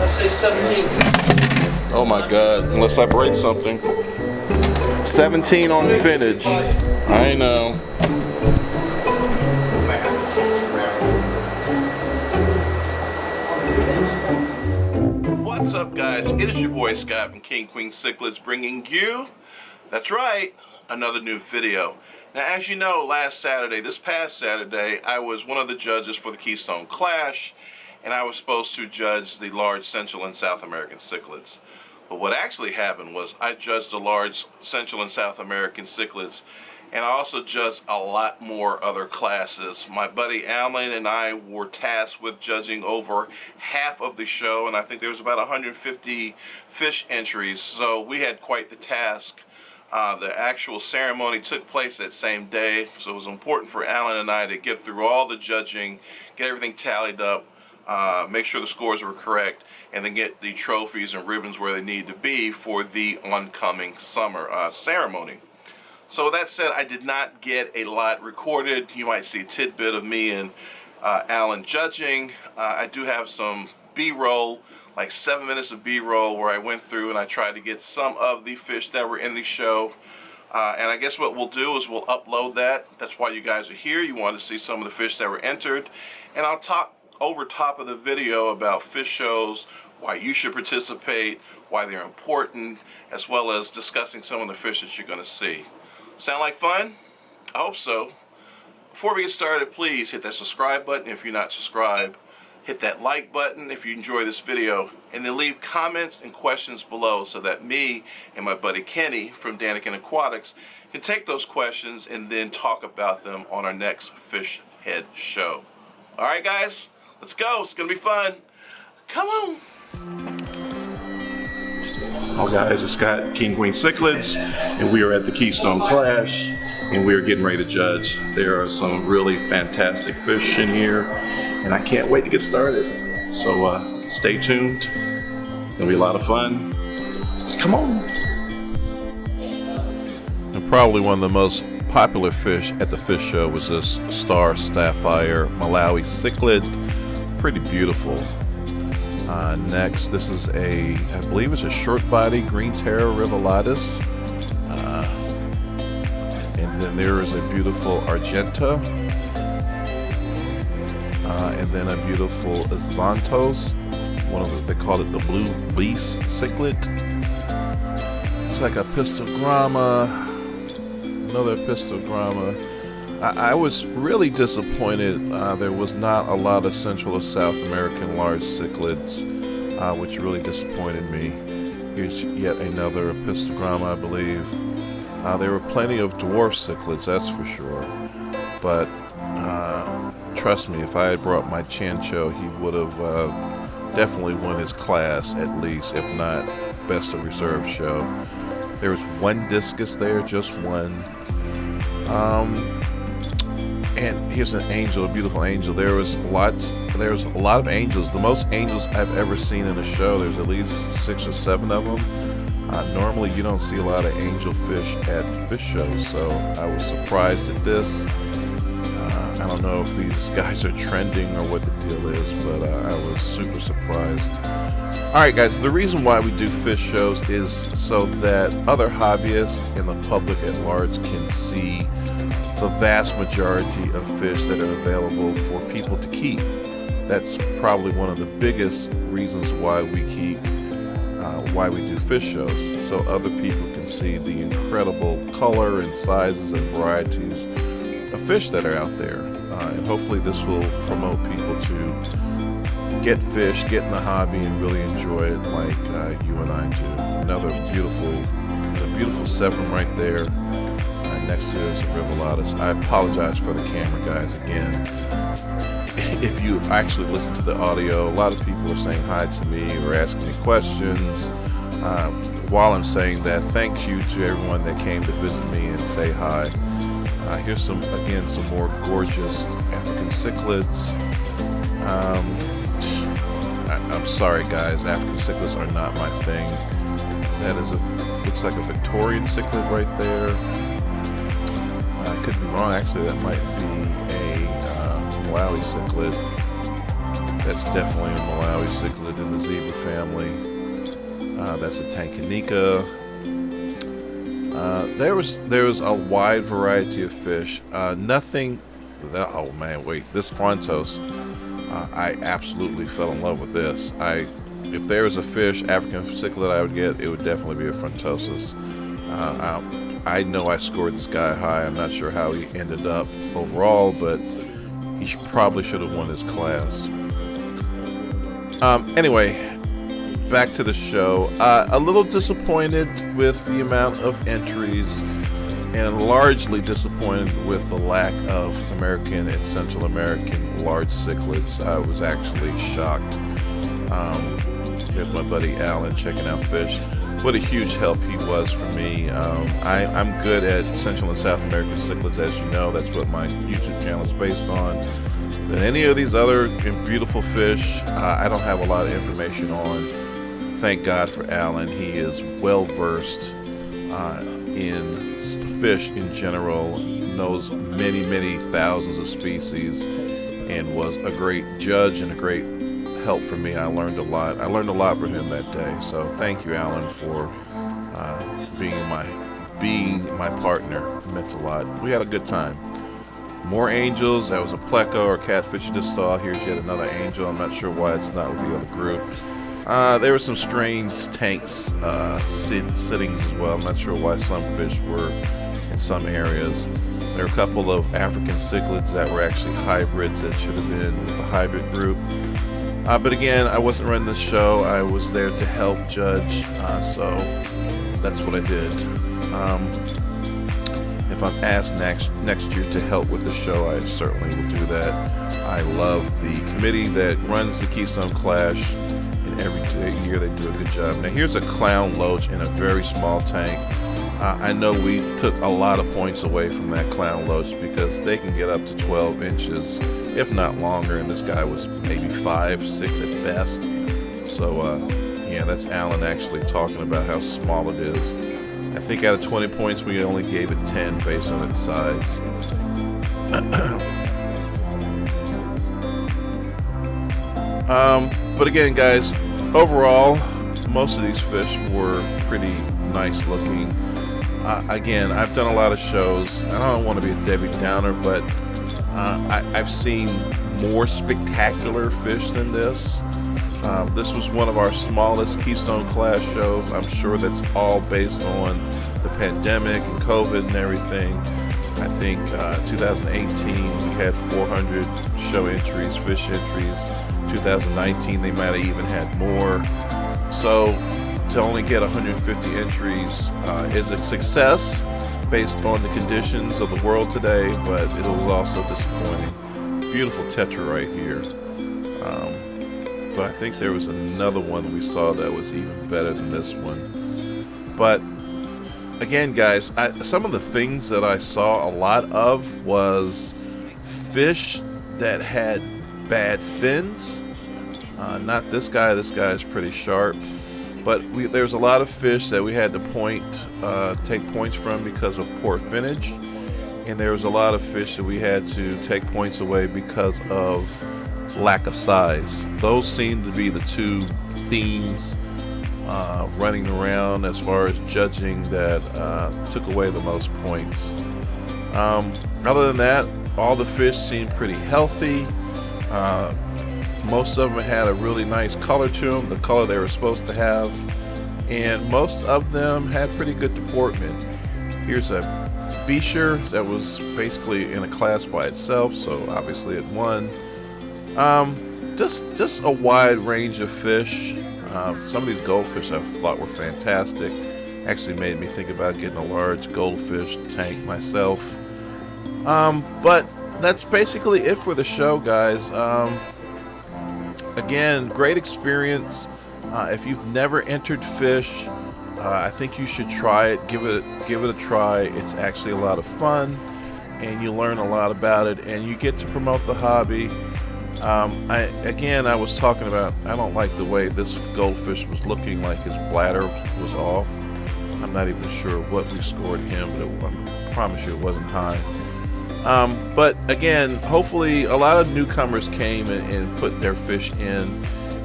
I say 17. Oh my God, unless I break something. 17 on Finage. I know. What's up, guys? It is your boy Scott from King Queen Cichlids bringing you, that's right, another new video. Now, as you know, this past Saturday, I was one of the judges for the Keystone Clash, and I was supposed to judge the large Central and South American cichlids. But what actually happened was I judged the large Central and South American cichlids, and I also judged a lot more other classes. My buddy Alan and I were tasked with judging over half of the show, and I think there was about 150 fish entries, so we had quite the task. The actual ceremony took place that same day, so it was important for Alan and I to get through all the judging, get everything tallied up, make sure the scores were correct, and then get the trophies and ribbons where they need to be for the oncoming summer ceremony. So with that said, I did not get a lot recorded. You might see a tidbit of me and Alan judging. I do have some B-roll, like 7 minutes of B-roll where I went through and I tried to get some of the fish that were in the show. And I guess what we'll do is we'll upload that. That's why you guys are here. You want to see some of the fish that were entered. And I'll talk over top of the video about fish shows, why you should participate, why they're important, as well as discussing some of the fish that you're going to see. Sound like fun? I hope so. Before we get started, please hit that subscribe button if you're not subscribed. Hit that like button if you enjoy this video, and then leave comments and questions below so that me and my buddy Kenny from Daniken Aquatics can take those questions and then talk about them on our next Fish Head show. Alright guys, let's go. It's going to be fun. Come on. Oh guys, it's Scott, King Queen Cichlids, and we are at the Keystone Clash, and we are getting ready to judge. There are some really fantastic fish in here, and I can't wait to get started. So stay tuned. It'll be a lot of fun. Come on. And probably one of the most popular fish at the fish show was this star sapphire Malawi cichlid. Pretty beautiful. Next, this is I believe it's a short body green terra rivulatus. And then there is a beautiful argenta. And then a beautiful Azantos. They call it the blue beast cichlid. It's like a pistogramma. Another pistogramma. I was really disappointed. There was not a lot of Central or South American large cichlids, which really disappointed me. Here's yet another pistogramma, I believe. There were plenty of dwarf cichlids, that's for sure. But trust me, if I had brought my Chancho, he would have definitely won his class, at least, if not best of reserve show. There was one discus there, just one. And here's an angel, a beautiful angel. There's a lot of angels. The most angels I've ever seen in a show. There's at least 6 or 7 of them. Normally you don't see a lot of angel fish at fish shows, so I was surprised at this. I don't know if these guys are trending or what the deal is, but I was super surprised. Alright guys, the reason why we do fish shows is so that other hobbyists and the public at large can see the vast majority of fish that are available for people to keep. That's probably one of the biggest reasons why we do fish shows, so other people can see the incredible color and sizes and varieties of fish that are out there. And hopefully this will promote people to get fish, get in the hobby, and really enjoy it like you and I do. Another beautiful Severn right there. Next to it is a Rivulatus. I apologize for the camera, guys, again. If you actually listen to the audio, a lot of people are saying hi to me or asking me questions. While I'm saying that, thank you to everyone that came to visit me and say hi. Here's some more gorgeous African cichlids. I'm sorry, guys, African cichlids are not my thing. That is looks like a Victorian cichlid right there. I could be wrong, actually that might be a Malawi cichlid. That's definitely a Malawi cichlid in the zebra family. That's a Tanganyika. There was a wide variety of fish. Nothing. Oh man, wait! This Frontos, I absolutely fell in love with this. If there was a fish, African cichlid I would get, it would definitely be a Frontosus. I know I scored this guy high. I'm not sure how he ended up overall, but he probably should have won his class. Anyway, back to the show. A little disappointed with the amount of entries, and largely disappointed with the lack of American and Central American large cichlids. I was actually shocked. There's my buddy Alan checking out fish. What a huge help he was for me. I'm good at Central and South American cichlids, as you know. That's what my YouTube channel is based on. But any of these other beautiful fish, I don't have a lot of information on. Thank God for Alan. He is well versed in fish in general, knows many, many thousands of species, and was a great judge and a great help for me. I learned a lot. I learned a lot from him that day. So thank you, Alan, for being my partner. It meant a lot. We had a good time. More angels. That was a pleco or catfish you just saw. Here's yet another angel. I'm not sure why it's not with the other group. There were some strange tanks sittings as well. I'm not sure why some fish were in some areas. There were a couple of African cichlids that were actually hybrids that should have been with the hybrid group. But again, I wasn't running the show. I was there to help judge, so that's what I did. If I'm asked next year to help with the show, I certainly will do that. I love the committee that runs the Keystone Clash, and every year they do a good job. Now here's a clown loach in a very small tank. I know we took a lot of points away from that clown loach because they can get up to 12 inches, if not longer, and this guy was maybe 5, 6 at best. So yeah, that's Alan actually talking about how small it is. I think out of 20 points we only gave it 10 based on its size. But again, guys, overall most of these fish were pretty nice looking. Again, I've done a lot of shows. I don't want to be a Debbie Downer, but I've seen more spectacular fish than this. This was one of our smallest Keystone Clash shows. I'm sure that's all based on the pandemic and COVID and everything. I think 2018 we had 400 show entries, fish entries. 2019 they might have even had more. So to only get 150 entries is a success based on the conditions of the world today, but it was also disappointing. Beautiful tetra right here. But I think there was another one we saw that was even better than this one. But again, guys, some of the things that I saw a lot of was fish that had bad fins. Not this guy. This guy is pretty sharp. But there's a lot of fish that we had to take points from because of poor finnage. And there was a lot of fish that we had to take points away because of lack of size. Those seem to be the two themes running around as far as judging that took away the most points. Other than that, all the fish seemed pretty healthy. Most of them had a really nice color to them, the color they were supposed to have, and most of them had pretty good deportment. Here's a Beecher that was basically in a class by itself, so obviously it won. Just a wide range of fish. Some of these goldfish I thought were fantastic. Actually made me think about getting a large goldfish tank myself. But that's basically it for the show, guys. Again, great experience. If you've never entered fish, I think you should try it. Give it a try. It's actually a lot of fun, and you learn a lot about it, and you get to promote the hobby. I was talking about, I don't like the way this goldfish was looking like his bladder was off. I'm not even sure what we scored him, but I promise you it wasn't high. But again, hopefully a lot of newcomers came and put their fish in,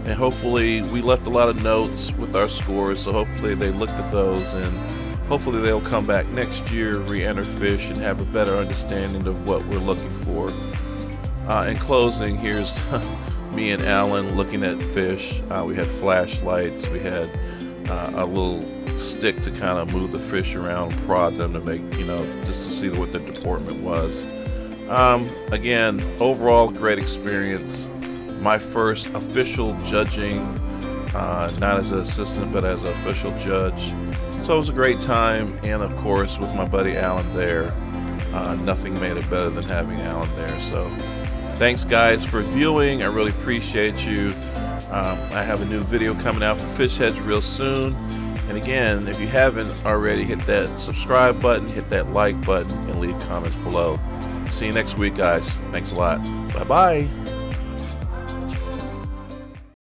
and hopefully we left a lot of notes with our scores, so hopefully they looked at those, and hopefully they'll come back next year, re-enter fish, and have a better understanding of what we're looking for. In closing, here's me and Alan looking at fish. We had flashlights, we had a little stick to kind of move the fish around, prod them to make, just to see what the deportment was. Again, overall great experience. My first official judging, not as an assistant but as an official judge. So it was a great time, and of course with my buddy Alan there, nothing made it better than having Alan there. So thanks guys for viewing, I really appreciate you. I have a new video coming out for Fish Heads real soon. And again, if you haven't already, hit that subscribe button, hit that like button, and leave comments below. See you next week, guys. Thanks a lot. Bye-bye.